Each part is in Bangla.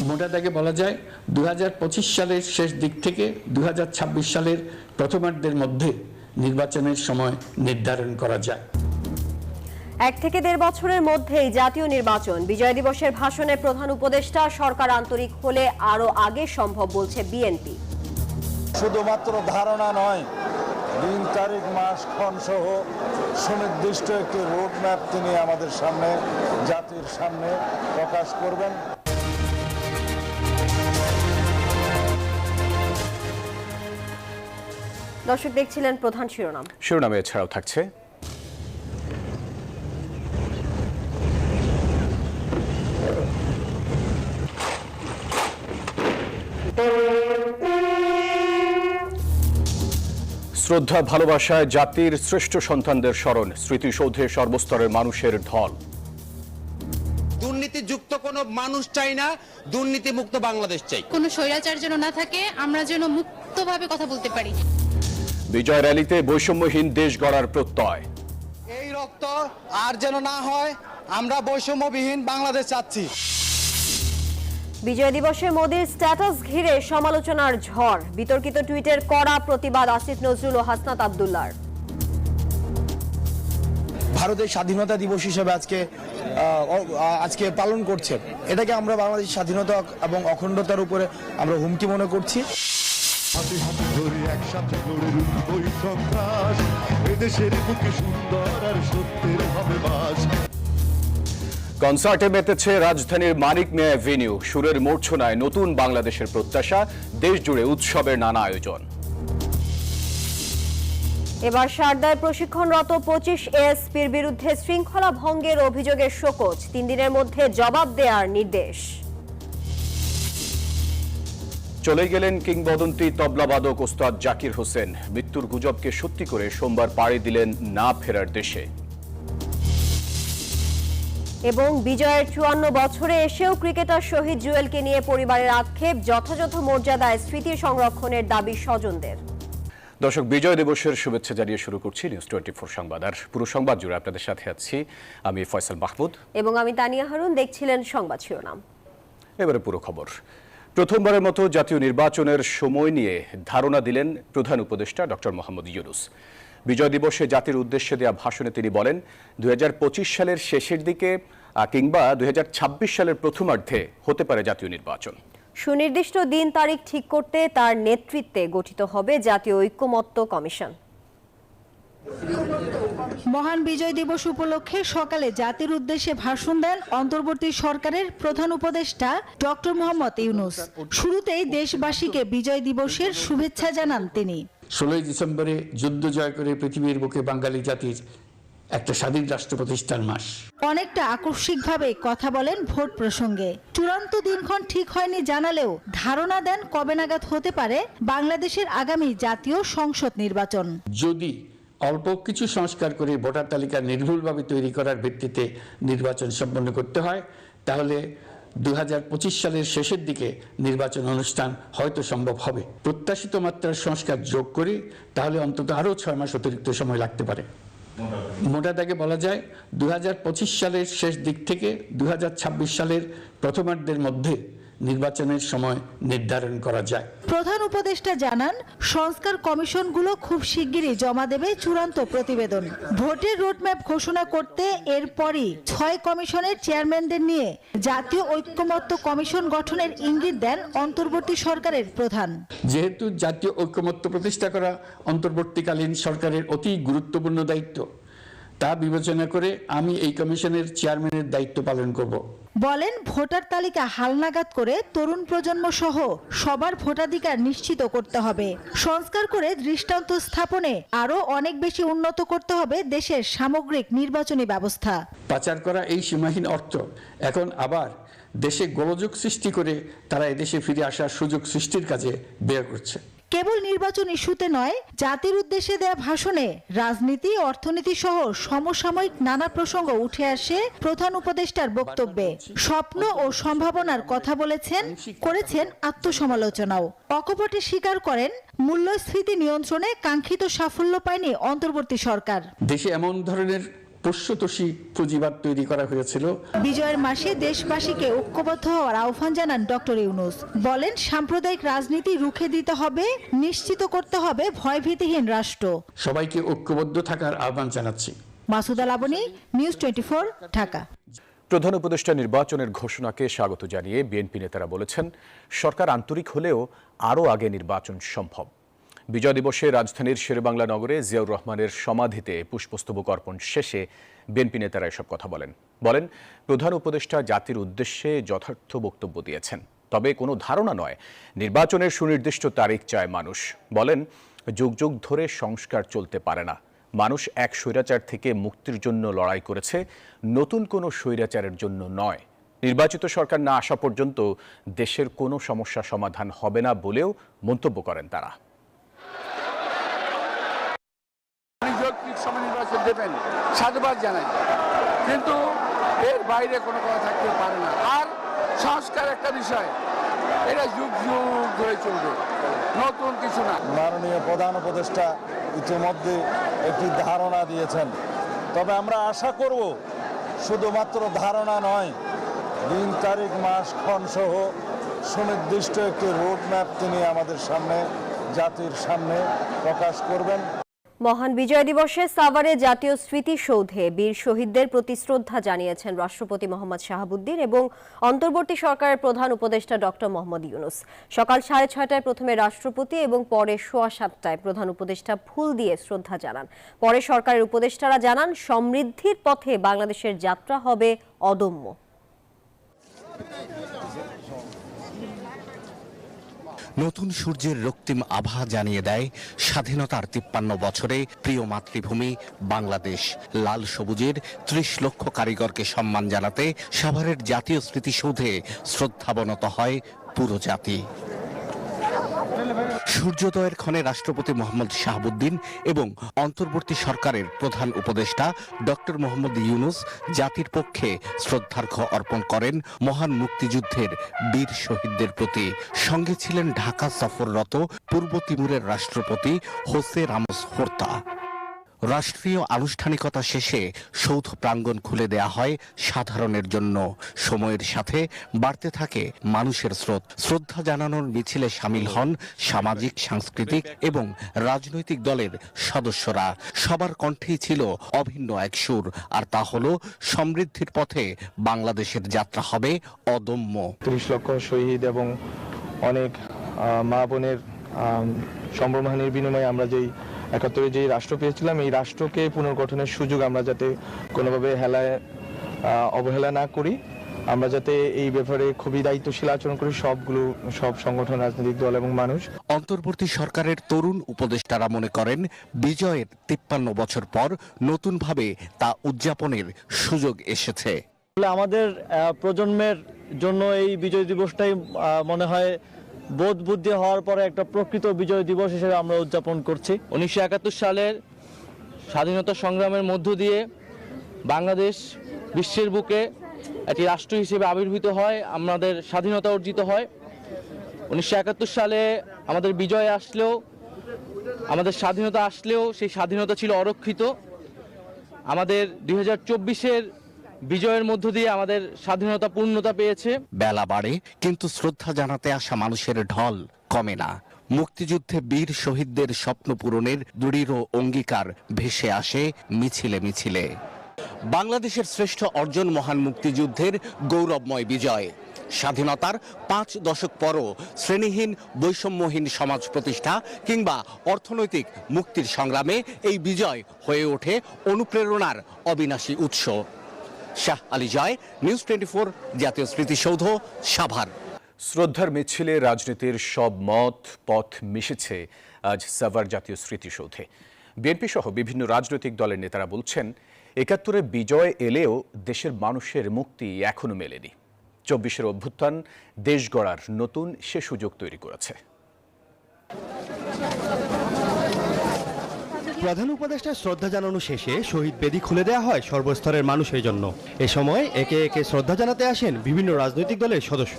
মোটা দাগে বলা যায় 2025 সালের শেষ দিক থেকে 2026 সালের প্রথমার্ধের মধ্যে নির্বাচনের সময় নির্ধারণ করা যায়। 1 থেকে 1.5 বছরের মধ্যেই জাতীয় নির্বাচন। বিজয় দিবসের ভাষণে প্রধান উপদেষ্টা সরকার আন্তরিক হলে আরো আগে সম্ভব বলছে বিএনপি। শুধুমাত্র ধারণা নয়, দিন তারিখ মাস ক্ষণ সহ সুনির্দিষ্ট একটি রোডম্যাপ তিনি আমাদের সামনে, জাতির সামনে প্রকাশ করবেন। দর্শক দেখছিলেন প্রধান শিরোনামে এছাড়াও থাকছে শ্রদ্ধা ভালোবাসায় জাতির শ্রেষ্ঠ সন্তানদের স্মরণ, স্মৃতিসৌধে সর্বস্তরের মানুষের ঢল। দুর্নীতিযুক্ত কোনো মানুষ চাই না, দুর্নীতিমুক্ত বাংলাদেশ চাই। কোনো স্বৈরাচার যেন না থাকে, আমরা যেন মুক্তভাবে কথা বলতে পারি। বিজয় র্যালিতে বৈষম্যহীন দেশ গড়ার প্রত্যয়। এই রক্ত আর যেন না হয়, আমরা বৈষম্যবিহীন বাংলাদেশ চাচ্ছি। বিজয় দিবসে মোদির স্ট্যাটাস ঘিরে সমালোচনার ঝড়, বিতর্কিত টুইটের কড়া প্রতিবাদ আসিফ নজরুল ও হাসনাত আব্দুল্লাহর। ভারতের স্বাধীনতা দিবস হিসেবে আজকে পালন করছে, এটাকে আমরা বাংলাদেশের স্বাধীনতা এবং অখণ্ডতার উপরে আমরা হুমকি মনে করছি। হাতে হাতে ধরে একসাথে গড়ে ওই সন্ত্রাস, এদেশের বুকে সুন্দর আর সত্যের হবে বাস। কনসার্টে মেতেছে রাজধানীর মানিক মিয়া অ্যাভিনিউ, সুরের মূর্ছনায় নতুন বাংলাদেশের প্রত্যাশা, দেশ জুড়ে উৎসবের নানা আয়োজন। এবার সারদায় প্রশিক্ষণরত 25 এএসপির বিরুদ্ধে শৃঙ্খলা ভঙ্গের অভিযোগের শোকজ, 3 দিনের মধ্যে জবাব দেওয়ার নির্দেশ। চলে গেলেন কিংবদন্তি তবলাবাদক ওস্তাদ জাকির হোসেন, মৃত্যুর গুজবকে সত্যি করে সোমবার পাড়ি দিলেন না ফেরার দেশে। এবং বিজয়ের 54 বছরে এসেও ক্রিকেটার শহীদ জুয়েলকে নিয়ে পরিবারের আক্ষেপ, যথাযথ মর্যাদায় স্মৃতি সংরক্ষণের দাবি স্বজনদের। দর্শক, বিজয় দিবসের শুভেচ্ছা জানিয়ে শুরু করছি নিউজ 24 সংবাদ। আর পুরো সংবাদ জুড়ে আপনাদের সাথে আছি আমি ফয়সাল মাহমুদ এবং আমি তানিয়া হারুন। দেখছিলেন সংবাদ শিরোনাম, এবারে পুরো খবর। প্রথমবারের মতো জাতীয় নির্বাচনের সময় নিয়ে ধারণা দিলেন প্রধান উপদেষ্টা ডক্টর মোহাম্মদ ইউনূস। বিজয় দিবসে জাতির উদ্দেশ্যে দেওয়া ভাষণে তিনি বলেন, 2025 সালের শেষের দিকে কিংবা 2026 সালের প্রথমার্ধে হতে পারে জাতীয় নির্বাচন। সুনির্দিষ্ট দিন তারিখ ঠিক করতে তার নেতৃত্বে গঠিত হবে জাতীয় ঐক্যমত্য কমিশন। মহান বিজয় দিবস উপলক্ষে সকালে জাতির উদ্দেশ্যে ভাষণ দেন অন্তর্বর্তী সরকারের প্রধান উপদেষ্টা ডক্টর মোহাম্মদ ইউনূস। শুরুতেই দেশবাসীকে বিজয় দিবসের শুভেচ্ছা জানান তিনি। 16 ডিসেম্বরে যুদ্ধ জয় করে পৃথিবীর বুকে বাঙালি জাতির একটা স্বাধীন রাষ্ট্র প্রতিষ্ঠার মাস। অনেকটা আকস্মিকভাবে কথা বলেন ভোট প্রসঙ্গে। চূড়ান্ত দিনক্ষণ ঠিক হয়নি জানালেও ধারণা দেন কবে নাগাদ হতে পারে বাংলাদেশের আগামী জাতীয় সংসদ নির্বাচন। যদি অল্প কিছু সংস্কার করে ভোটার তালিকা নির্ভুলভাবে তৈরি করার ভিত্তিতে নির্বাচন সম্পন্ন করতে হয়, তাহলে 2025 সালের শেষের দিকে নির্বাচন অনুষ্ঠান হয়তো সম্ভব হবে। প্রত্যাশিত মাত্রার সংস্কার যোগ করি, তাহলে অন্তত আরও 6 মাস অতিরিক্ত সময় লাগতে পারে। মোটা দাগে বলা যায় 2025 সালের শেষ দিক থেকে 2026 সালের প্রথমার্ধের মধ্যে নির্বাচনের সময় নির্ধারণ করা যায়। প্রধান উপদেষ্টা জানান, সংস্কার কমিশনগুলো খুব শিগগিরই জমা দেবে চূড়ান্ত প্রতিবেদন। ভোটের রোডম্যাপ ঘোষণা করতে এরপরই 6 কমিশনের চেয়ারম্যানদের নিয়ে জাতীয় ঐক্যমত্য কমিশন গঠনের ইঙ্গিত দেন অন্তর্বর্তী সরকারের প্রধান। যেহেতু জাতীয় ঐক্যমত্য প্রতিষ্ঠা করা অন্তর্বর্তীকালীন সরকারের অতি গুরুত্বপূর্ণ দায়িত্ব, তা বিবেচনা করে আমি এই কমিশনের চেয়ারম্যানের দায়িত্ব পালন করব। বলেন, ভোটার তালিকা হালনাগাদ করে তরুণ প্রজন্ম সহ সবার ভোটাধিকার নিশ্চিত করতে হবে। সংস্কার করে দৃষ্টান্ত স্থাপনে আরো অনেক বেশি উন্নত করতে হবে দেশের সামগ্রিক নির্বাচনী ব্যবস্থা। পাচার করা এই সীমাহীন অর্থ এখন আবার দেশে গোলযোগ সৃষ্টি করে তারা এদেশে ফিরে আসার সুযোগ সৃষ্টির কাজে ব্যয় করছে। কেবল নির্বাচন ইস্যুতে নয়, জাতির উদ্দেশ্যে দেয়া ভাষণে রাজনীতি, অর্থনীতি সহ সমসাময়িক নানা প্রসঙ্গ উঠে আসে প্রধান উপদেষ্টার বক্তব্যে। স্বপ্ন ও সম্ভাবনার কথা বলেছেন, করেছেন আত্মসমালোচনাও। অকপটে স্বীকার করেন, মূল্যস্ফীতি নিয়ন্ত্রণে কাঙ্ক্ষিত সাফল্য পায়নি অন্তর্বর্তী সরকার। দেশে এমন ধরনের পোষ্যতোষী পুঁজিবাদ তৈরি করা হয়েছিল। বিজয়ের মাসে দেশবাসীকে ঐক্যবদ্ধ হওয়ার আহ্বান জানান ডক্টর ইউনূস। বলেন, সাম্প্রদায়িক রাজনীতি রুখে দিতে হবে, নিশ্চিত করতে হবে ভয়ভীতিহীন রাষ্ট্র। সবাইকে ঐক্যবদ্ধ থাকার আহ্বান জানাচ্ছি। মাসুদা লাবণী, নিউজ 24, ঢাকা। প্রধান উপদেষ্টা নির্বাচনের ঘোষণাকে স্বাগত জানিয়ে বিএনপি নেতারা বলেছেন, সরকার আন্তরিক হলেও আরও আগে নির্বাচন সম্ভব। বিজয় দিবসে রাজধানীর শেরেবাংলা নগরে জিয়াউর রহমানের সমাধিতে পুষ্পস্তবক অর্পণ শেষে বিএনপি নেতারা এসব কথা বলেন প্রধান উপদেষ্টা জাতির উদ্দেশ্যে যথার্থ বক্তব্য দিয়েছেন, তবে কোনো ধারণা নয়, নির্বাচনের সুনির্দিষ্ট তারিখ চায় মানুষ। বলেন, যুগ যুগ ধরে সংস্কার চলতে পারে না, মানুষ এক স্বৈরাচার থেকে মুক্তির জন্য লড়াই করেছে, নতুন কোনো স্বৈরাচারের জন্য নয়। নির্বাচিত সরকার না আসা পর্যন্ত দেশের কোনো সমস্যা সমাধান হবে না বলেও মন্তব্য করেন তারা। নির্বাচন দেবেন সাধুবাদ জানাই, কিন্তু এর বাইরে কোনো কথা থাকতে পারে না। আর সংস্কার একটা বিষয়, এটা যুগ যুগ ধরে চলবে, নতুন কিছু না। মাননীয় প্রধান উপদেষ্টা ইতিমধ্যে একটি ধারণা দিয়েছেন, তবে আমরা আশা করব শুধুমাত্র ধারণা নয়, দিন তারিখ মাস ক্ষণ সহ সুনির্দিষ্ট একটি রোড ম্যাপ তিনি আমাদের সামনে, জাতির সামনে প্রকাশ করবেন। মহান বিজয় দিবসে সাভারে জাতীয় স্মৃতিসৌধে বীর শহীদদের প্রতি শ্রদ্ধা জানিয়েছেন রাষ্ট্রপতি মোহাম্মদ শাহাবুদ্দিন এবং অন্তর্বর্তী সরকারের প্রধান উপদেষ্টা ডক্টর মোহাম্মদ ইউনূস। সকাল 6:30টায় প্রথমে রাষ্ট্রপতি এবং পরে 7:15টায় প্রধান উপদেষ্টা ফুল দিয়ে শ্রদ্ধা জানান। পরে সরকারের উপদেষ্টারা জানান, সমৃদ্ধির পথে বাংলাদেশের যাত্রা হবে অদম্য। নতুন সূর্যের রক্তিম আভা জানিয়ে দেয় স্বাধীনতার 53 বছরে প্রিয় মাতৃভূমি বাংলাদেশ। লাল সবুজের 30 লক্ষ কারিগরকে সম্মান জানাতে সাভারের জাতীয় স্মৃতিসৌধে শ্রদ্ধাবনত হয় পুরো জাতি। সূর্যোদয়ের ক্ষণে রাষ্ট্রপতি মোহাম্মদ শাহাবুদ্দিন এবং অন্তর্বর্তী সরকারের প্রধান উপদেষ্টা ডক্টর মোহাম্মদ ইউনূস জাতির পক্ষে শ্রদ্ধার্ঘ্য অর্পণ করেন মহান মুক্তিযুদ্ধের বীর শহীদদের প্রতি। সঙ্গে ছিলেন ঢাকা সফররত পূর্ব তিমুরের রাষ্ট্রপতি হোসে রামোস হোর্তা। রাষ্ট্রীয় আনুষ্ঠানিকতা শেষে সৌধ প্রাঙ্গণ খুলে দেয়া হয় সাধারণের জন্য। সময়ের সাথে বাড়তে থাকে মানুষের স্রোত। শ্রদ্ধা জানানোর মিছিলে সামিল হন সামাজিক, সাংস্কৃতিক এবং রাজনৈতিক দলের সদস্যরা। সবার কণ্ঠেই ছিল অভিন্ন এক সুর, আর তা হলো সমৃদ্ধির পথে বাংলাদেশের যাত্রা হবে অদম্য। 30 লক্ষ শহীদ এবং অনেক মা বোনের সম্ভ্রমহানির বিনিময়ে আমরা যেই 71 যে রাষ্ট্র পেয়েছিলাম, এই রাষ্ট্রকে পুনর্গঠনের সুযোগ আমরা যাতে কোনোভাবে অবহেলা না করি, আমরা যাতে এই ব্যাপারে খুবই দায়িত্বশীল আচরণ করি সব সংগঠন, রাজনৈতিক দল এবং মানুষ। অন্তর্বর্তী সরকারের তরুণ উপদেষ্টারা মনে করেন, বিজয়ের 53 বছর পর নতুনভাবে তা উদযাপনের সুযোগ এসেছে। আমাদের প্রজন্মের জন্য এই বিজয় দিবসটাই মনে হয় বোধ বুদ্ধি হওয়ার পরে একটা প্রকৃত বিজয় দিবস হিসেবে আমরা উদযাপন করছি। 1971 সালের স্বাধীনতা সংগ্রামের মধ্য দিয়ে বাংলাদেশ বিশ্বের বুকে একটি রাষ্ট্র হিসেবে আবির্ভূত হয়, আমাদের স্বাধীনতা অর্জিত হয়। 1971 সালে আমাদের বিজয় আসলেও, আমাদের স্বাধীনতা আসলেও সেই স্বাধীনতা ছিল অরক্ষিত। আমাদের 2024-এর বিজয়ের মধ্য দিয়ে আমাদের স্বাধীনতা পূর্ণতা পেয়েছে। বেলা বাড়ে, কিন্তু শ্রদ্ধা জানাতে আসা মানুষের ঢল কমে না। মুক্তিযুদ্ধে বীর শহীদদের স্বপ্ন পূরণের দৃঢ় অঙ্গীকার ভেসে আসে মিছিলে মিছিলে। বাংলাদেশের শ্রেষ্ঠ অর্জন মহান মুক্তিযুদ্ধের গৌরবময় বিজয়। স্বাধীনতার 5 দশক পরও শ্রেণীহীন, বৈষম্যহীন সমাজ প্রতিষ্ঠা কিংবা অর্থনৈতিক মুক্তির সংগ্রামে এই বিজয় হয়ে ওঠে অনুপ্রেরণার অবিনাশী উৎস। শাহ আলী জয়, নিউজ 24, জাতীয় স্মৃতিসৌধ, সাভার। শ্রদ্ধার মিছিলে রাজনীতির সব মত পথ মিশেছে আজ সাভার জাতীয় স্মৃতিসৌধে। বিএনপি সহ বিভিন্ন রাজনৈতিক দলের নেতারা বলছেন, 71-এ বিজয় এলেও দেশের মানুষের মুক্তি এখনো মেলেনি। 24-এর অভ্যুত্থান দেশ গড়ার নতুন সে সুযোগ তৈরি করেছে। প্রধান উপদেষ্টার শ্রদ্ধা জানানো শেষে শহীদ বেদি খুলে দেওয়া হয় সর্বস্তরের মানুষের জন্য। এ সময় একে একে শ্রদ্ধা জানাতে আসেন বিভিন্ন রাজনৈতিক দলের সদস্য।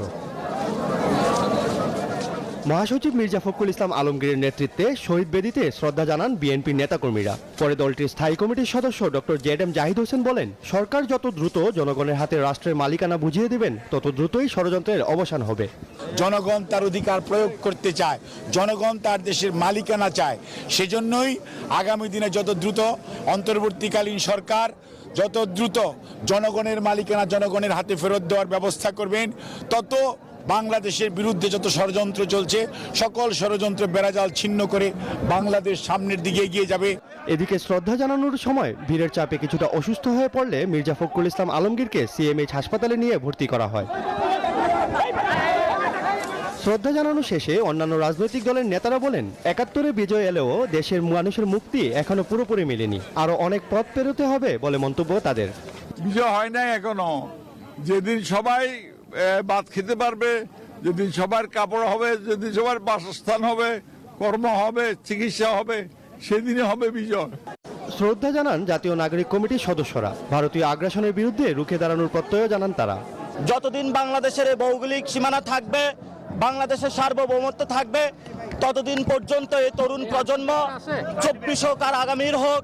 মহাসচিব মির্জা ফখরুল ইসলাম আলমগীরের নেতৃত্বে শহীদ বেদিতে শ্রদ্ধা জানান বিএনপির নেতাকর্মীরা। পরে দলটির স্থায়ী কমিটির সদস্য ডক্টর জেড.এম. জাহিদ হোসেন বলেন, সরকার যত দ্রুত জনগণের হাতে রাষ্ট্রের মালিকানা বুঝিয়ে দিবেন তত দ্রুতই ষড়যন্ত্রের অবসান হবে। জনগণ তার অধিকার প্রয়োগ করতে চায়, জনগণ তার দেশের মালিকানা চায়। সেজন্যই আগামী দিনে যত দ্রুত অন্তর্বর্তীকালীন সরকার যত দ্রুত জনগণের মালিকানা জনগণের হাতে ফেরত দেওয়ার ব্যবস্থা করবেন, তত বাংলাদেশের বিরুদ্ধে যত ষড়যন্ত্র চলছে সকল ষড়যন্ত্র বেড়াজাল ছিন্ন করে বাংলাদেশ সামনের দিকে এগিয়ে যাবে। এদিকে শ্রদ্ধা জানানোর সময় ভিড়ের চাপে কিছুটা অসুস্থ হয়ে পড়লে মির্জা ফখরুল ইসলাম আলমগীরকে সিএমএইচ হাসপাতালে নিয়ে ভর্তি করা হয়। শ্রদ্ধা জানানো শেষে অন্যান্য রাজনৈতিক দলের নেতারা বলেন, ৭১-এ বিজয় এলেও দেশের মানুষের মুক্তি এখনো পুরোপুরি মেলেনি, আরো অনেক পথ পেরোতে হবে বলে মন্তব্য তাদের। বিজয় হয় নাই এখনো। যেদিন সবাই ভাত খেতে পারবে, যেদিন সবার কাপড় হবে, যেদিন সবার বাসস্থান হবে, কর্ম হবে, চিকিৎসা হবে, সেদিনে হবে বিজয়। শ্রদ্ধা জানান জাতীয় নাগরিক কমিটির সদস্যরা। ভারতীয় আগ্রাসনের বিরুদ্ধে রুখে দাঁড়ানোর প্রত্যয় জানান তারা। যতদিন বাংলাদেশের ভৌগোলিক সীমানা থাকবে, বাংলাদেশের সার্বভৌমত্ব থাকবে, ততদিন পর্যন্ত এই তরুণ প্রজন্ম ২৪ হোক আর আগামীর হোক,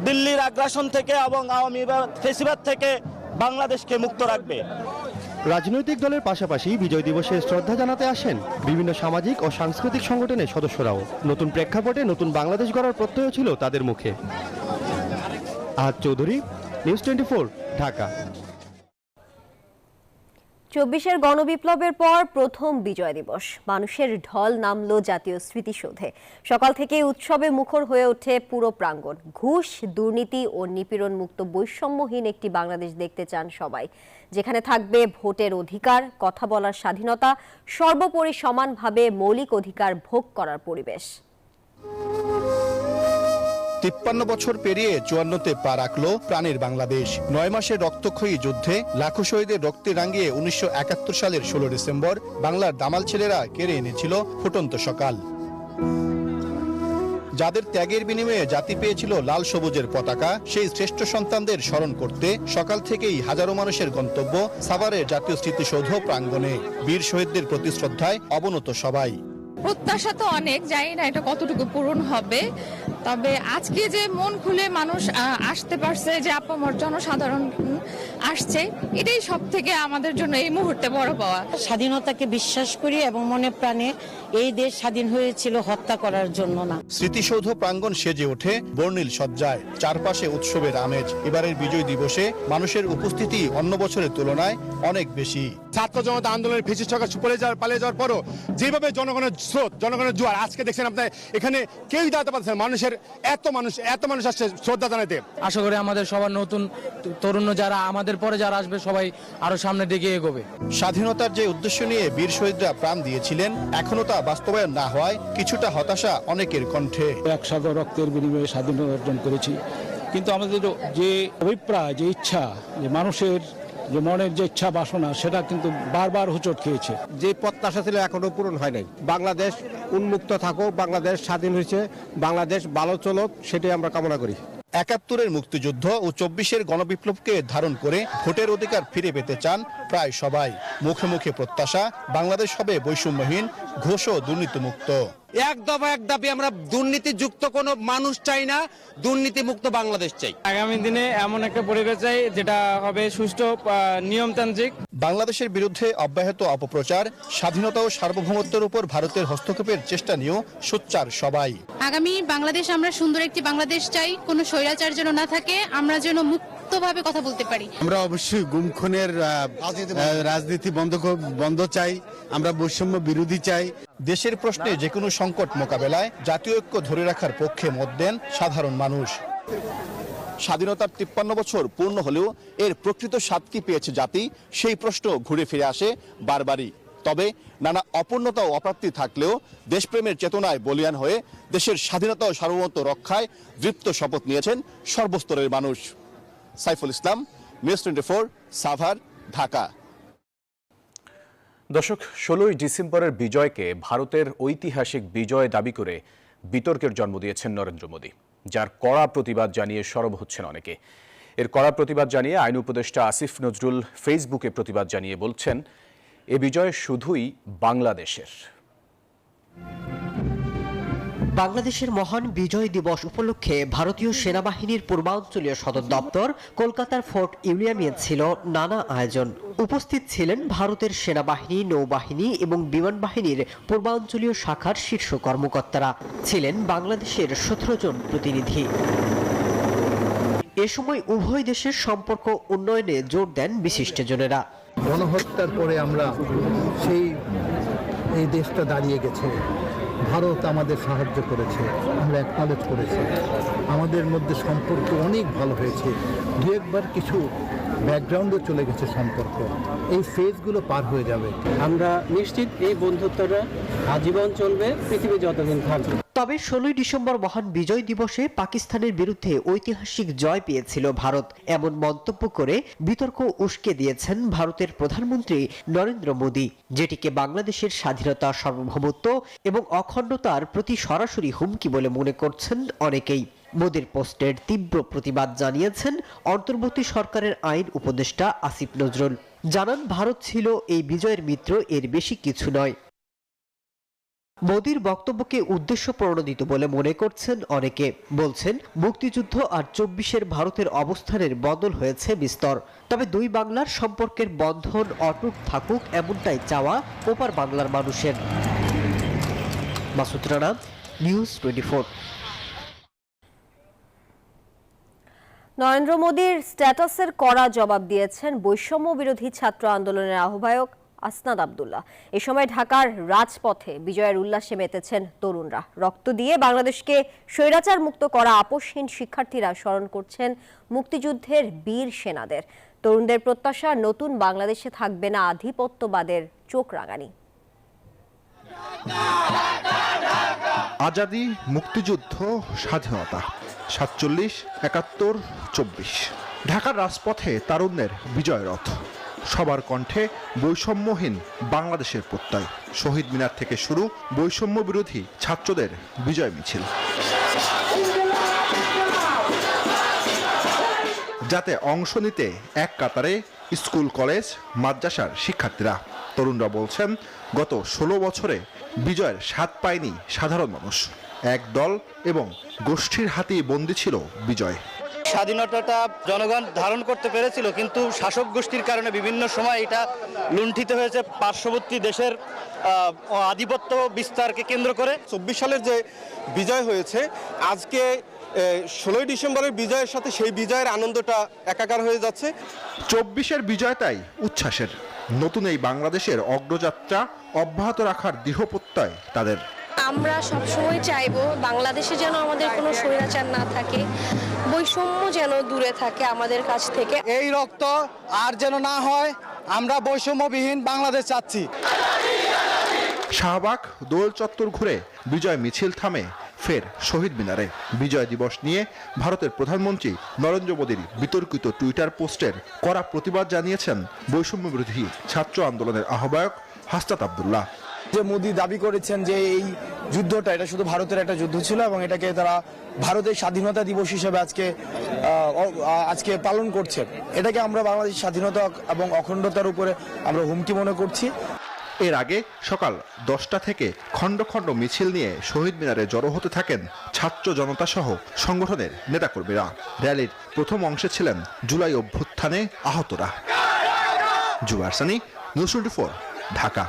দিল্লির আগ্রাসন থেকে এবং আওয়ামী ফেসিবাদ থেকে বাংলাদেশকে মুক্ত রাখবে। রাজনৈতিক দলের পাশাপাশি বিজয় দিবসে শ্রদ্ধা জানাতে আসেন বিভিন্ন সামাজিক ও সাংস্কৃতিক সংগঠনের সদস্যরাও। নতুন প্রেক্ষাপটে নতুন বাংলাদেশ গড়ার প্রত্যয় ছিল তাদের মুখে। আহাদ চৌধুরী, নিউজ 24, ঢাকা। ২৪-এর গণবিপ্লবের পর প্রথম বিজয় দিবস, মানুষের ঢল নামল জাতীয় স্মৃতিসৌধে। সকাল থেকে উৎসবে মুখর হয়ে ওঠে পুরো প্রাঙ্গণ। ঘুষ, দুর্নীতি ও নিপীড়ন মুক্ত বৈষম্যহীন একটি বাংলাদেশ দেখতে চান সবাই, যেখানে থাকবে ভোটের অধিকার, কথা বলার স্বাধীনতা, সর্বোপরি সমানভাবে মৌলিক অধিকার ভোগ করার পরিবেশ। ৫৩ বছর পেরিয়ে ৫৪তে পা রাখলো প্রাণের বাংলাদেশ। ৯ মাসের রক্তক্ষয়ী যুদ্ধে লাখো শহীদের রক্তে রাঙিয়ে ১৯৭১ সালের ১৬ ডিসেম্বর বাংলার দামাল ছেলেরা কেড়ে এনেছিল ফুটন্ত সকাল। যাদের ত্যাগের বিনিময়ে জাতি পেয়েছিল লাল সবুজের পতাকা, সেই শ্রেষ্ঠ সন্তানদের স্মরণ করতে সকাল থেকেই হাজারো মানুষের গন্তব্য সাভারের জাতীয় স্মৃতিসৌধ প্রাঙ্গণে। বীর শহীদদের প্রতি শ্রদ্ধায় অবনত সবাই। প্রত্যাশা তো অনেক, জানি না এটা কতটুকু পূরণ হবে, তবে আজকে যে মন খুলে মানুষ আসতে পারছে, যে আপামর জনসাধারণ আসছে, এটাই সব থেকে আমাদের জন্য এই মুহূর্তে বড় পাওয়া। স্বাধীনতাকে বিশ্বাস করি এবং মনে প্রাণে এই দেশ স্বাধীন হয়েছিল হত্যা করার জন্য না। স্মৃতিসৌধ প্রাঙ্গণ সেজে ওঠে বর্ণিল সজ্জায়, চারপাশে উৎসবের আমেজ। এবারের বিজয় দিবসে মানুষের উপস্থিতি অন্য বছরের তুলনায় অনেক বেশি। ছাত্র জনতা আন্দোলনের ফেসিস্ট সরকার পালিয়ে যাওয়ার পরও যেভাবে জনগণের স্রোত, জনগণের জোয়ার, আজকে দেখছেন আপনার এখানে কেউই দাঁড়াতে পারছেন। মানুষের এত মানুষ আসছে শ্রদ্ধা জানাতে। আশা করি আমাদের সবার নতুন তরুণ যারা আমাদের পরে যারা আসবে সবাই আরো সামনের দিকে এগোবে। স্বাধীনতার যে উদ্দেশ্য নিয়ে বীর শহীদরা প্রাণ দিয়েছিলেন, এখনো তা বাস্তবায়ন না হওয়ায় কিছুটা হতাশা অনেকের কণ্ঠে। ১ সাগর রক্তের বিনিময়ে স্বাধীনতা অর্জন করেছি, কিন্তু আমাদের যে অভিপ্রায়, যে ইচ্ছা, যে মানুষের যে মনের যে ইচ্ছা বাসনা, সেটা কিন্তু বারবার হোঁচট খেয়েছে। যে প্রত্যাশা ছিল এখনো পূরণ হয় নাই। বাংলাদেশ উন্মুক্ত থাকুক, বাংলাদেশ স্বাধীন হয়েছে, বাংলাদেশ ভালো চলুক, সেটাই আমরা কামনা করি। ৭১-এর মুক্তিযুদ্ধ ও ২৪-এর গণবিপ্লবকে ধারণ করে ভোটের অধিকার ফিরে পেতে চান প্রায় সবাই। মুখে মুখে প্রত্যাশা বাংলাদেশ হবে বৈষম্যহীন, ঘুষ ও দুর্নীতিমুক্ত। এক দাবি, আমরা দুর্নীতিযুক্ত কোনো মানুষ চাই না, দুর্নীতি মুক্ত বাংলাদেশ চাই। আগামী দিনে এমন একটা পরিবেশ চাই যেটা হবে সুষ্ঠু, নিয়মতান্ত্রিক। বাংলাদেশের বিরুদ্ধে অব্যাহত অপপ্রচার, স্বাধীনতা ও সার্বভৌমত্বের উপর ভারতের হস্তক্ষেপের চেষ্টা নিয়েও সোচ্চার সবাই। আগামী বাংলাদেশ আমরা সুন্দর একটি বাংলাদেশ চাই, কোনো স্বৈরাচার যেন না থাকে, আমরা যেন মুক্তভাবে কথা বলতে পারি। আমরা অবশ্যই গুম খুনের রাজনীতি বন্ধ চাই, আমরা বৈষম্য বিরোধী চাই। দেশের প্রশ্নে যে কোনো সংকট মোকাবেলায় জাতীয় ঐক্য ধরে রাখার পক্ষে মত দেন সাধারণ মানুষ। স্বাধীনতার ৫৩ বছর পূর্ণ হলেও এর প্রকৃত স্বাদ কি পেয়েছে জাতি, সেই প্রশ্ন ঘুরে ফিরে আসে বারবারই। তবে নানা অপূর্ণতা ও অপ্রাপ্তি থাকলেও দেশপ্রেমের চেতনায় বলীয়ান হয়ে দেশের স্বাধীনতা ও সার্বভৌমত্ব রক্ষায় দৃপ্ত শপথ নিয়েছেন সর্বস্তরের মানুষ। সাইফুল ইসলাম, নিউজ 24, সাভার, ঢাকা। দর্শক, ১৬ই ডিসেম্বরের বিজয়কে ভারতের ঐতিহাসিক বিজয় দাবি করে বিতর্কের জন্ম দিয়েছেন নরেন্দ্র মোদী, যার কড়া প্রতিবাদ জানিয়ে সরব হচ্ছেন অনেকে। এর কড়া প্রতিবাদ জানিয়ে আইন উপদেষ্টা আসিফ নজরুল ফেসবুকে প্রতিবাদ জানিয়ে বলছেন, এ বিজয় শুধুই বাংলাদেশের। বাংলাদেশের মহান বিজয় দিবস উপলক্ষে ভারতীয় সেনাবাহিনীর পূর্বাঞ্চলীয় সদর দপ্তর কলকাতার ফোর্ট উইলিয়ামে ছিল নানা আয়োজন। উপস্থিত ছিলেন ভারতের সেনাবাহিনী, নৌবাহিনী এবং বিমান বাহিনীর পূর্বাঞ্চলীয় শাখার শীর্ষ কর্মকর্তারা, ছিলেন বাংলাদেশের 17 জন প্রতিনিধি। এ সময় উভয় দেশের সম্পর্ক উন্নয়নে জোর দেন বিশিষ্টজনেরা। গণহত্যার পরে আমরা এই দেশটা দাঁড়িয়ে গেছে, ভারত আমাদের সাহায্য করেছে, আমরা অ্যাকনলেজ করেছি, আমাদের মধ্যে সম্পর্ক অনেক ভালো হয়েছে। দু একবার কিছু ব্যাকগ্রাউন্ডে চলে গেছে সম্পর্ক, এই ফেজগুলো পার হয়ে যাবে। আমরা নিশ্চিত এই বন্ধুত্বটা আজীবন চলবে, পৃথিবী যতদিন থাকবে। তবে 16 ডিসেম্বর মহান বিজয় দিবসে পাকিস্তানের বিরুদ্ধে ঐতিহাসিক জয় পেয়েছিল ভারত, এমন মন্তব্য করে বিতর্ক উস্কে দিয়েছেন ভারতের প্রধানমন্ত্রী নরেন্দ্র মোদী, যেটিকে বাংলাদেশের স্বাধীনতা, সার্বভৌমত্ব এবং অখণ্ডতার প্রতি সরাসরি হুমকি বলে মনে করছেন অনেকেই। মোদীর পোস্টের তীব্র প্রতিবাদ জানিয়েছেন অন্তর্বর্তী সরকারের আইন উপদেষ্টা আসিফ নজরুল। জানান, ভারত ছিল এই বিজয়ের মিত্র, এর বেশি কিছু নয়। মোদীর বক্তব্যকে উদ্দেশ্য প্রণোদিত বলে মনে করছেন অনেকে। বলছেন, মুক্তিযুদ্ধ আর 24-এর ভারতের অবস্থানের বদল হয়েছে বিস্তর। তবে দুই বাংলার সম্পর্কের বন্ধন অটুট থাকুক, এমনটাই চাওয়া ওপার বাংলার মানুষের। মাসুদ রানা, নিউজ 24। নরেন্দ্র মোদীর স্ট্যাটাসের কড়া জবাব দিয়েছেন বৈষম্য বিরোধী ছাত্র আন্দোলনের আহ্বায়ক আসনাদ আব্দুল্লাহ। এ সময় ঢাকার রাজপথে বিজয়ের উল্লাসে মেতেছেন তরুণরা। রক্ত দিয়ে বাংলাদেশকে স্বৈরাচার মুক্ত করা আপোষহীন শিক্ষার্থীরা স্মরণ করছেন মুক্তিযুদ্ধের বীর সেনাদের। তরুণদের প্রত্যাশা, নতুন বাংলাদেশে থাকবে না আধিপত্যবাদের চোখ রাঙানি। আজাদী, মুক্তিযুদ্ধ, স্বাধীনতা, 47, 71, 24। ঢাকার রাজপথে তারুণ্যের বিজয় রথ। সবার কণ্ঠে বৈষম্যহীন বাংলাদেশের প্রত্যয়। শহীদ মিনার থেকে শুরু বৈষম্য বিরোধী ছাত্রদের বিজয় মিছিল, যাতে অংশ নিতে এক কাতারে স্কুল, কলেজ, মাদ্রাসার শিক্ষার্থীরা। তরুণরা বলছেন, গত 16 বছরে বিজয়ের স্বাদ পায়নি সাধারণ মানুষ। এক দল এবং গোষ্ঠীর হাতেই বন্দী ছিল বিজয়। স্বাধীনতাটা জনগণ ধারণ করতে পেরেছিল, কিন্তু শাসক গোষ্ঠীর কারণে বিভিন্ন সময় এটা লুণ্ঠিত হয়েছে পার্শ্ববর্তী দেশের আধিপত্য বিস্তারকে কেন্দ্র করে। 24 সালের যে বিজয় হয়েছে, আজকে 16 ডিসেম্বরের বিজয়ের সাথে সেই বিজয়ের আনন্দটা একাকার হয়ে যাচ্ছে। 24-এর বিজয় তাই উচ্ছ্বাসের। নতুন এই বাংলাদেশের অগ্রযাত্রা অব্যাহত রাখার দৃঢ় প্রত্যয় তাদের। আমরা সবসময় চাইবো বাংলাদেশে যেন আমাদের কোনো স্বৈরাচার না থাকে, বৈষম্য যেন দূরে থাকে আমাদের কাছ থেকে। এই রক্ত আর যেন না হয়, আমরা বৈষম্যবিহীন বাংলাদেশ চাচ্ছি। শাহবাগ, দোল চত্বর ঘুরে বিজয় মিছিল থামে ফের শহীদ মিনারে। বিজয় দিবস নিয়ে ভারতের প্রধানমন্ত্রী নরেন্দ্র মোদীর বিতর্কিত টুইটার পোস্টের কড়া প্রতিবাদ জানিয়েছেন বৈষম্য বিরোধী ছাত্র আন্দোলনের আহ্বায়ক আসনাদ আব্দুল্লাহ। যে মোদী দাবি করেছেন যে এই যুদ্ধটা এটা শুধু ভারতের একটা যুদ্ধ ছিল এবং এটাকে তারা ভারতের স্বাধীনতা দিবস হিসেবে আজকে পালন করছে, এটাকে আমরা বাংলাদেশের স্বাধীনতা এবং অখণ্ডতার উপরে আমরা হুমকি মনে করছি। এর আগে সকাল 10টা থেকে খণ্ড খণ্ড মিছিল নিয়ে শহীদ মিনারে জড়ো হতে থাকেন ছাত্র জনতা সহ সংগঠনের নেতাকর্মীরা। র্যালির প্রথম অংশে ছিলেন জুলাই অভ্যুত্থানে আহতরা। জুবায়ের সানি, নিউজ 24, ঢাকা।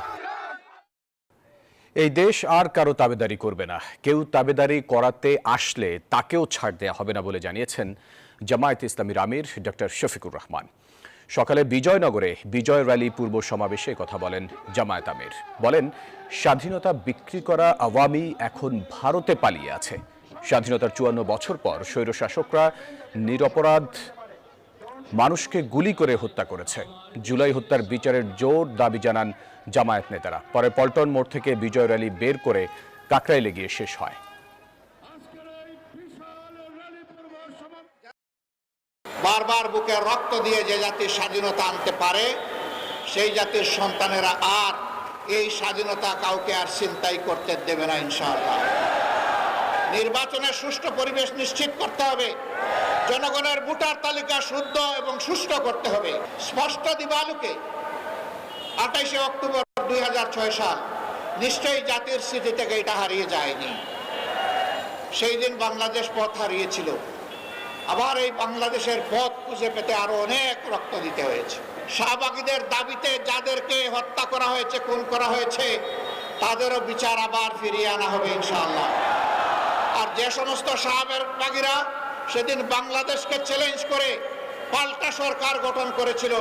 এই দেশ আর কারো তাবেদারি করবে না। কেউ তাবেদারি করাতে আসলে তাকেও ছাড় দেওয়া হবে না বলে জানিয়েছেন জামায়াতে ইসলামীর আমির ডক্টর শফিকুর রহমান। সকালে বিজয়নগরে বিজয় র্যালি পূর্ব সমাবেশে কথা বলেন জামায়াত আমির। বলেন, স্বাধীনতা বিক্রি করা আওয়ামী এখন ভারতে পালিয়ে আছে। স্বাধীনতার 54 বছর পর স্বৈরশাসকরা নিরপরাধ মানুষকে গুলি করে হত্যা করেছে। জুলাই হত্যার বিচারের জোর দাবি জানান জামায়াত নেতারা। পরে পল্টন মোড় থেকে বিজয় র্যালি বের করে কাকরাইলে গিয়ে শেষ হয়। বারবার বুকে রক্ত দিয়ে যে জাতির স্বাধীনতা আনতে পারে, সেই জাতির সন্তানেরা আর এই স্বাধীনতা কাউকে আর ছিনতাই করতে দেবে না ইনশাআল্লাহ। নির্বাচনের সুষ্ঠু পরিবেশ নিশ্চিত করতে হবে। জনগণের ভোটার তালিকা শুদ্ধ এবং সুষ্ঠু করতে হবে। স্পষ্ট দিবালোকে 28 অক্টোবর 2006 সাল নিশ্চয়ই জাতির স্মৃতি থেকে এটা হারিয়ে যায়নি। সেই দিন বাংলাদেশ পথ হারিয়েছিল, আবার এই বাংলাদেশের পথ খুঁজে পেতে আরো অনেক রক্ত দিতে হয়েছে। শাহবাগীদের দাবিতে যাদেরকে হত্যা করা হয়েছে, খুন করা হয়েছে, তাদেরও বিচার আবার ফিরিয়ে আনা হবে ইনশাআল্লাহ। আর যে সমস্ত শাহবাগীরা সেদিন বাংলাদেশকে চ্যালেঞ্জ করে পাল্টা সরকার গঠন করেছিল,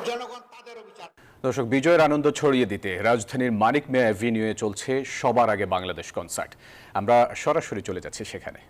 জনগণ তাদেরও বিচার। দর্শক, বিজয়ের আনন্দ ছড়িয়ে দিতে রাজধানীর মানিক মিয়া অ্যাভিনিউয়ে চলছে সবার আগে বাংলাদেশ কনসার্ট। আমরা সরাসরি চলে যাচ্ছি সেখানে।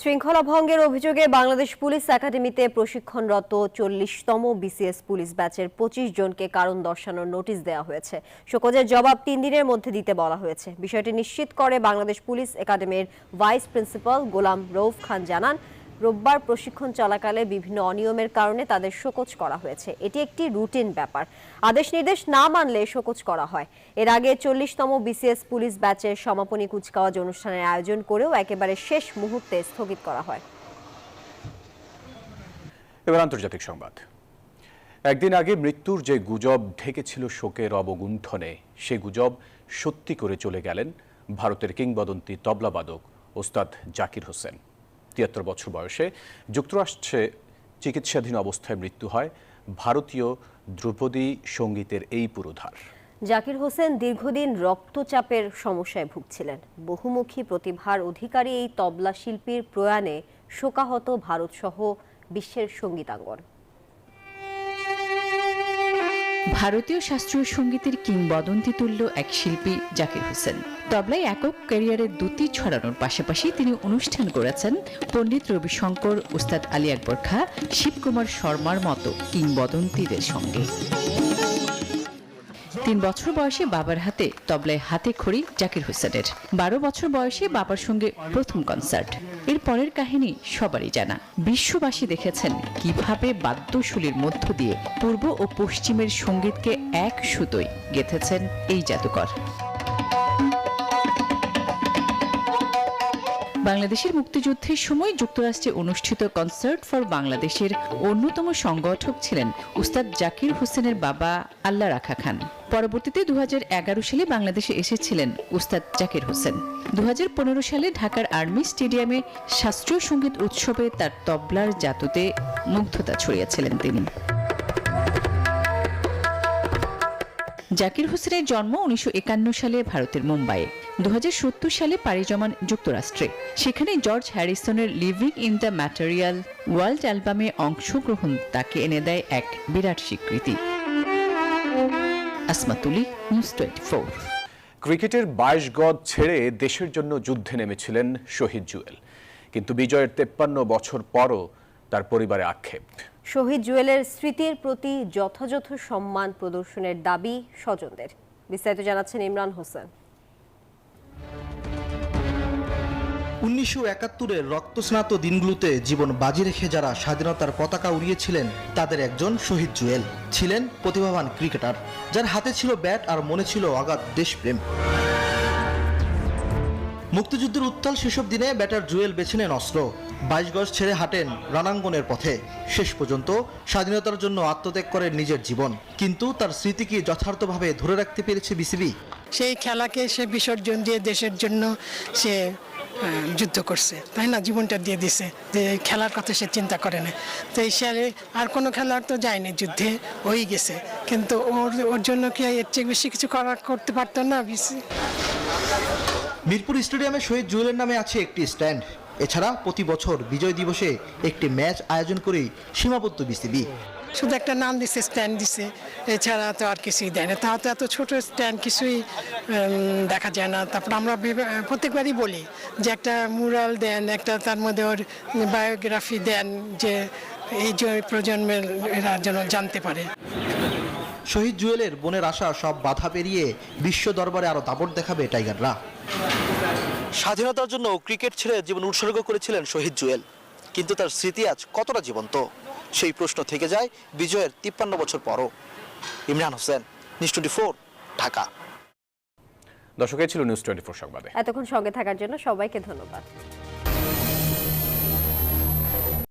শৃঙ্খলা ভঙ্গের অভিযোগে বাংলাদেশ পুলিশ একাডেমিতে প্রশিক্ষণরত 40তম বিসিএস পুলিশ ব্যাচের 25 জনকে কারণ দর্শানোর নোটিশ দেওয়া হয়েছে। শোকজের জবাব 3 দিনের মধ্যে দিতে বলা হয়েছে। বিষয়টি নিশ্চিত করে বাংলাদেশ পুলিশ একাডেমির ভাইস প্রিন্সিপাল গোলাম রউফ খান জানান, রোববার প্রশিক্ষণ চলাকালে বিভিন্ন অনিয়মের কারণে তাদের শোকজ করা হয়েছে। এটি একটি রুটিন ব্যাপার। আদেশ নির্দেশ না মানলে শোকজ করা হয়। এর আগে 40তম বিসিএস পুলিশ ব্যাচের সমাপনী কুচকাওয়াজ অনুষ্ঠানের আয়োজন করেও একেবারে শেষ মুহূর্তে স্থগিত করা হয়। এবার আন্তর্জাতিক সংবাদ। একদিন আগে মৃত্যুর যে গুজব ঢেকেছিল শোকের অবগুণ্ঠনে, সে গুজব সত্যি করে চলে গেলেন ভারতের কিংবদন্তি তবলাবাদক ওস্তাদ জাকির হোসেন। ৭৩ বছর বয়সে যুক্তরাষ্ট্রে চিকিৎসাধীন অবস্থায় মৃত্যু হয় ভারতীয় ধ্রুপদী সঙ্গীতের এই পুরোধার। জাকির হোসেন দীর্ঘদিন রক্তচাপের সমস্যায় ভুগছিলেন। বহুমুখী প্রতিভার অধিকারী এই তবলা শিল্পীর প্রয়াণে শোকাহত ভারতসহ বিশ্বের সঙ্গীতাঙ্গন। ভারতীয় শাস্ত্রীয় সঙ্গীতের কিংবদন্তি তুল্য এক শিল্পী জাকির হোসেন। তবলায় একক ক্যারিয়ারের দ্যুতি ছড়ানোর পাশাপাশি তিনি অনুষ্ঠান করেছেন পণ্ডিত রবিশঙ্কর, উস্তাদ আলী আকবর খাঁ, শিবকুমার শর্মার মতো কিংবদন্তিদের সঙ্গে। 3 বছর বয়সে বাবার হাতে তবলায় হাতে খড়ি জাকির হোসেনের। 12 বছর বয়সে বাবার সঙ্গে প্রথম কনসার্ট। এর পরের কাহিনী সবারই জানা। বিশ্ববাসী দেখেছেন কিভাবে বাদ্যশুলির মধ্য দিয়ে পূর্ব ও পশ্চিমের সঙ্গীতকে এক সুতোয় গেঁথেছেন এই জাদুকর। বাংলাদেশের মুক্তিযুদ্ধের সময় যুক্তরাষ্ট্রে অনুষ্ঠিত কনসার্ট ফর বাংলাদেশের অন্যতম সংগঠক ছিলেন উস্তাদ জাকির হোসেনের বাবা আল্লাহ রাখা খান। পরবর্তীতে 2011 সালে বাংলাদেশে এসেছিলেন উস্তাদ জাকির হোসেন। 2015 সালে ঢাকার আর্মি স্টেডিয়ামে শাস্ত্রীয় সঙ্গীত উৎসবে তার তবলার জাদুতে মুগ্ধতা ছড়িয়েছিলেন তিনি। জাকির হোসেনের জন্ম 1951 সালে ভারতের মুম্বাইয়ে। 2070 সালে পাড়ি জমান যুক্তরাষ্ট্রে। সেখানে জর্জ হ্যারিসনের Living in the Material World অ্যালবামে অংশগ্রহণ তাকে এনে দেয় এক বিরাট স্বীকৃতি। আসমা তুলি, নিউজ 24। ক্রিকেটের 22 গজ ছেড়ে দেশের জন্য যুদ্ধে নেমেছিলেন শহীদ জুয়েল, কিন্তু বিজয়ের 53 বছর পরও তার পরিবারে আক্ষেপ। শহীদ জুয়েলের স্মৃতির প্রতি যথাযথ সম্মান প্রদর্শনের দাবি স্বজনদের। বিস্তারিত জানাচ্ছেন ইমরান হোসেন। 1971-এর রক্তস্নাত দিনগুলোতে জীবন বাজি রেখে যারা স্বাধীনতার পতাকা উড়িয়েছিলেন তাদের একজন শহীদ জুয়েল। ছিলেন প্রতিভাবান ক্রিকেটার, যার হাতে ছিল ব্যাট আর মনে ছিল অগাধ দেশপ্রেম। মুক্তিযুদ্ধের উত্তাল সেসব দিনে ব্যাটার জুয়েল বেছে নেন অস্ত্র, 22 গজ ছেড়ে হাঁটেন রণাঙ্গনের পথে। শেষ পর্যন্ত স্বাধীনতার জন্য আত্মত্যাগ করেন নিজের জীবন। কিন্তু তার স্মৃতি কি যথার্থভাবে ধরে রাখতে পেরেছে বিসিবি? সেই খেলাকে সে বিসর্জন দিয়ে দেশের জন্য সে যুদ্ধ করছে, তাই না? জীবনটা দিয়ে দিছে, যে খেলার কথা সে চিন্তা করে না। তো এই সালে আর কোনো খেলার তো যায়নি, যুদ্ধে হয়ে গেছে, কিন্তু ওর জন্য কি এর চেয়ে বেশি কিছু করতে পারতো না বিসি? মিরপুর স্টেডিয়ামে শহীদ জুয়েলের নামে আছে একটি স্ট্যান্ড। এছাড়া প্রতি বছর বিজয় দিবসে একটি ম্যাচ আয়োজন করেই সীমাবদ্ধ বিসিবি। শুধু একটা নাম দিছে, স্ট্যান্ড দিছে, এছাড়া তো আর কিছুই দেয় না। তাও তো এত ছোট স্ট্যান্ড কিছুই দেখা যায় না। তারপর আমরা প্রত্যেকবারই বলি যে একটা মুরাল দেন, একটা তার মধ্যে ওর বায়োগ্রাফি দেন, যে এই যে প্রজন্মের এরা যেন জানতে পারে। শহীদ জুয়েলের বোনের আশা সব বাধা পেরিয়ে বিশ্ব দরবারে আরো দাপট দেখাবে টাইগাররা। স্বাধীনতার জন্য ক্রিকেট ছেড়ে জীবন উৎসর্গ করেছিলেন শহীদ জুয়েল, কিন্তু তার স্মৃতি আজ কতটা জীবন্ত সেই প্রশ্ন থেকে যায় বিজয়ের 53 বছর পরও। ইমরান হোসেন, নিউজ 24, ঢাকা। দর্শক, ছিল নিউজ 24 সংবাদে। এতক্ষণ সঙ্গে থাকার জন্য সবাইকে ধন্যবাদ।